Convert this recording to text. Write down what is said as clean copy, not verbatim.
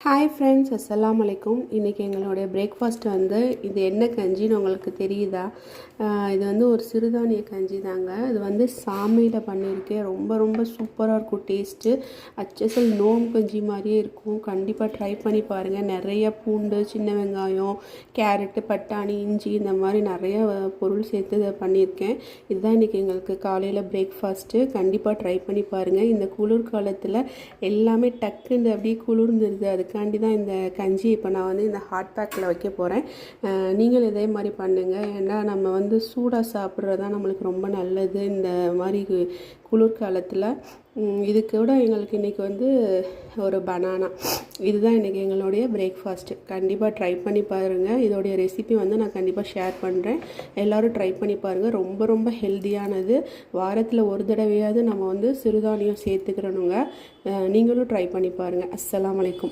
Hi friends, அஸ்ஸலாமு அலைக்கும். இன்றைக்கி எங்களுடைய பிரேக்ஃபாஸ்ட் வந்து இது என்ன கஞ்சின்னு உங்களுக்கு தெரியுதா? இது வந்து ஒரு சிறுதானிய கஞ்சி தாங்க. இது வந்து சாமையில் பண்ணியிருக்கேன். ரொம்ப ரொம்ப சூப்பராக இருக்கும் டேஸ்ட்டு. அச்சசல் நோம்பு கஞ்சி மாதிரியே இருக்கும். கண்டிப்பாக ட்ரை பண்ணி பாருங்கள். நிறைய பூண்டு, சின்ன வெங்காயம், கேரட்டு, பட்டாணி, இஞ்சி இந்த மாதிரி நிறைய பொருள் சேர்த்து இதை பண்ணியிருக்கேன். இதுதான் இன்றைக்கி எங்களுக்கு காலையில் பிரேக்ஃபாஸ்ட்டு. கண்டிப்பாக ட்ரை பண்ணி பாருங்கள். இந்த குளிர்காலத்தில் எல்லாமே டக்குன்னு அப்படியே குளிர்ந்துருது. அதுக்காண்டி தான் இந்த கஞ்சி இப்போ நான் வந்து இந்த ஹாட் பேக்கில் வைக்க போகிறேன். நீங்கள் இதே மாதிரி பண்ணுங்கள். ஏன்னா நம்ம வந்து சூடாக சாப்பிட்றது தான் நம்மளுக்கு ரொம்ப நல்லது இந்த மாதிரி குளிர்காலத்தில். இதுக்கு விட எங்களுக்கு இன்றைக்கி வந்து ஒரு பனானா, இதுதான் இன்றைக்கி எங்களுடைய பிரேக்ஃபாஸ்ட்டு. கண்டிப்பாக ட்ரை பண்ணி பாருங்கள். இதோடைய ரெசிபி வந்து நான் கண்டிப்பாக ஷேர் பண்ணுறேன். எல்லோரும் ட்ரை பண்ணி பாருங்கள். ரொம்ப ரொம்ப ஹெல்த்தியானது. வாரத்தில் ஒரு தடவையாவது நம்ம வந்து சிறுதானியம் சேர்த்துக்கிறணுங்க. நீங்களும் ட்ரை பண்ணி பாருங்கள். அஸ்ஸலாமு அலைக்கும்.